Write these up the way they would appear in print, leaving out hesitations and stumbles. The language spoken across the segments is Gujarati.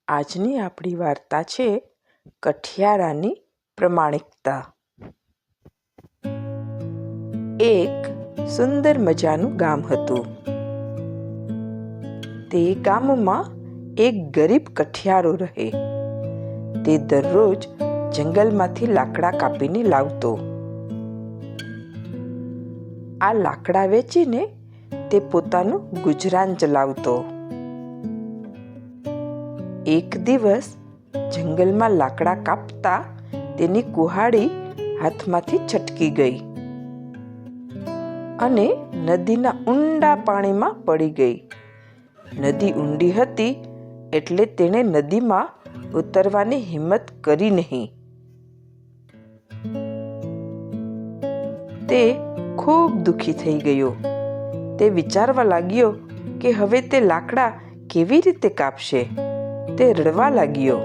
આજની આપણી વાર્તા છે કઠિયારાની પ્રમાણિકતા. એક સુંદર મજાનું ગામ હતું. તે ગામમાં એક ગરીબ કઠિયારો રહે. તે દરરોજ જંગલમાંથી લાકડા કાપીને લાવતો. આ લાકડા વેચીને તે પોતાનું ગુજરાન ચલાવતો. એક દિવસ જંગલમાં લાકડા કાપતા તેની કુહાડી હાથમાંથી છટકી ગઈ અને નદીના ઊંડા પાણીમાં પડી ગઈ. નદી ઊંડી હતી એટલે તેણે નદીમાં ઉતરવાની હિંમત કરી નહીં. તે ખૂબ દુઃખી થઈ ગયો. તે વિચારવા લાગ્યો કે હવે તે લાકડા કેવી રીતે કાપશે. તે રડવા લાગ્યો.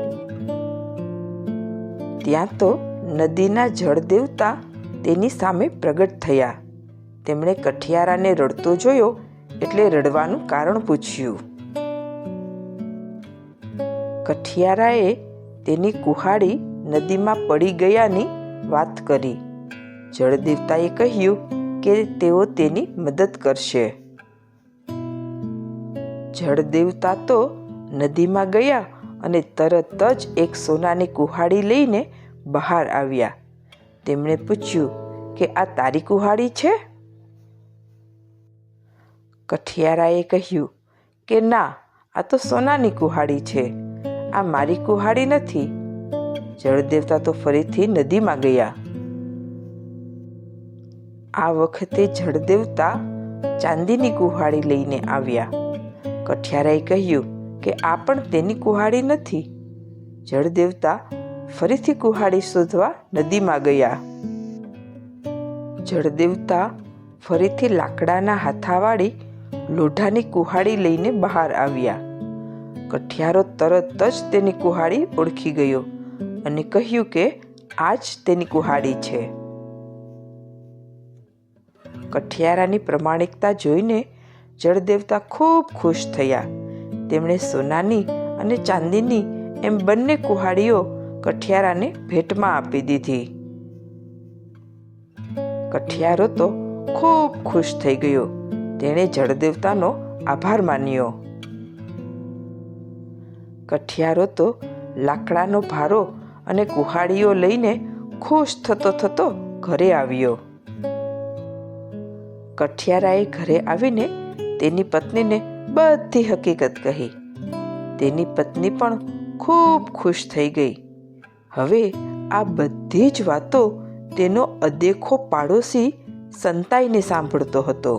ત્યાં તો નદીના જળ દેવતા તેની સામે પ્રગટ થયા. તેમણે કઠિયારાને રડતો જોયો એટલે રડવાનું કારણ પૂછ્યું. કઠિયારાએ તેની કુહાડી નદીમાં પડી ગયાની વાત કરી. જળદેવતાએ કહ્યું કે તેઓ તેની મદદ કરશે. જળદેવતા તો નદીમાં ગયા અને તરત જ એક સોનાની કુહાડી લઈને બહાર આવ્યા. તેમણે પૂછ્યું કે આ તારી કુહાડી છે? કઠિયારાએ કહ્યું કે ના, આ તો સોનાની કુહાડી છે. આ મારી કુહાડી નથી. જળદેવતા તો ફરીથી નદીમાં ગયા. આ વખતે જળદેવતા ચાંદીની કુહાડી લઈને આવ્યા. કઠિયારાએ કહ્યું કે આ પણ તેની કુહાડી નથી. જળદેવતા ફરીથી કુહાડી શોધવા નદીમાં ગયા. જળદેવતા ફરીથી લાકડાના હાથાવાળી લોઢાની કુહાડી લઈને બહાર આવ્યા. કઠિયારો તરત જ તેની કુહાડી ઓળખી ગયો અને કહ્યું કે આ જ તેની કુહાડી છે. કઠિયારાની પ્રમાણિકતા જોઈને જળદેવતા ખૂબ ખુશ થયા. તેમણે સોનાની અને ચાંદીની એમ બંને કુહાડીઓ કઠિયારાને ભેટમાં આપી દીધી. કઠિયારો તો ખૂબ ખુશ થઈ ગયો. તેણે જળદેવતાનો આભાર માન્યો. કઠિયારો તો લાકડાનો ભારો અને કુહાડીઓ લઈને ખુશ થતો થતો ઘરે આવ્યો. કઠિયારાએ ઘરે આવીને તેની પત્નીને બધી હકીકત કહી. તેની પત્ની પણ ખૂબ ખુશ થઈ ગઈ. હવે આ બધી જ વાતો તેનો અદેખો પાડોશી સંતાઈને સાંભળતો હતો.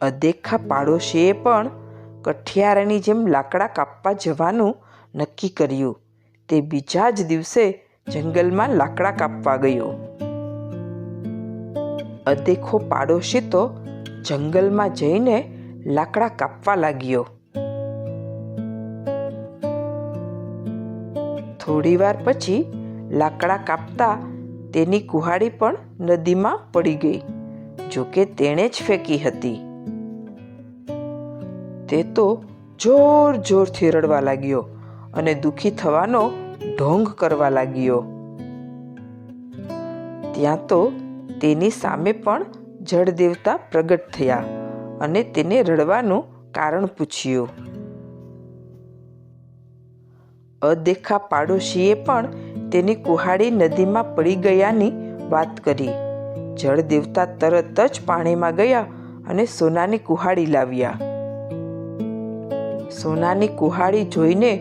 અદેખા પાડોશીએ પણ કઠિયારાની જેમ લાકડા કાપવા જવાનું નક્કી કર્યું. તે બીજા જ દિવસે જંગલમાં લાકડા કાપવા ગયો. અદેખો પાડોશી તો જંગલમાં જઈને લાકડા કાપવા લાગ્યો. થોડી વાર પછી લાકડા કાપતા તેની કુહાડી પણ નદીમાં પડી ગઈ. જોકે તેણે જ ફેંકી હતી. તે તો જોર જોરથી રડવા લાગ્યો અને દુઃખી થવાનો ઢોંગ કરવા લાગ્યો. ત્યાં તો તેની સામે પણ જળદેવતા પ્રગટ થયા અને તેને રડવાનું કારણ પૂછ્યું. અદેખા પાડોશીએ પણ તેની કુહાડી નદીમાં પડી ગયાની વાત કરી. જળદેવતા તરત જ પાણીમાં ગયા અને સોનાની કુહાડી લાવ્યા. સોનાની કુહાડી જોઈને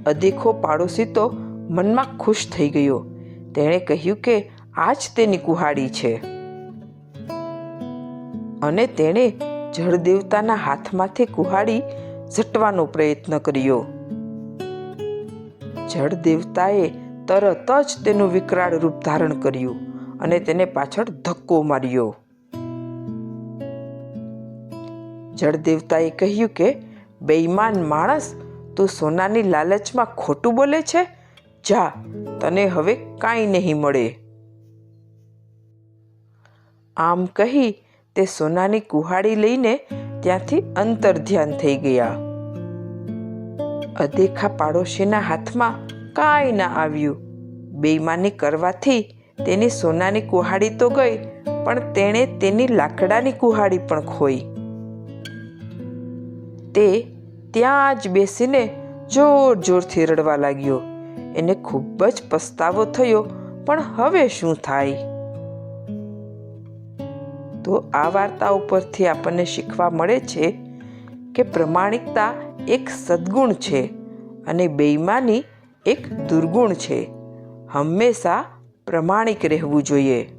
અદેખો પાડોશી તો મનમાં ખુશ થઈ ગયો. તેણે કહ્યું કે આ જ તેની કુહાડી છે. અને તેણે જળદેવતાના હાથમાંથી કુહાડી ઝટવાનો પ્રયત્ન કર્યો. જળદેવતાએ તરત જ તેનું વિકરાળ રૂપ ધારણ કર્યું અને તેને પાછળ ધક્કો માર્યો. જળદેવતાએ કહ્યું કે બેઈમાન માણસ, તું સોનાની લાલચમાં ખોટું બોલે છે. જા, તને હવે કાંઈ નહીં મળે. આમ કહી તે સોનાની કુહાડી લઈને ત્યાંથી અંતર્ધ્યાન થઈ ગયા. અદેખા પાડોશીના હાથમાં કાંઈ ના આવ્યું. બેઈમાની કરવાથી તેની સોનાની કુહાડી તો ગઈ, પણ તેણે તેની લાકડાની કુહાડી પણ ખોઈ. તે ત્યાં જ બેસીને જોર જોરથી રડવા લાગ્યો. એને ખૂબ જ પસ્તાવો થયો, પણ હવે શું થાય? તો આ વાર્તા ઉપરથી આપણને શીખવા મળે છે કે પ્રમાણિકતા એક સદ્ગુણ છે અને બેઈમાની એક દુર્ગુણ છે. હંમેશા પ્રમાણિક રહેવું જોઈએ.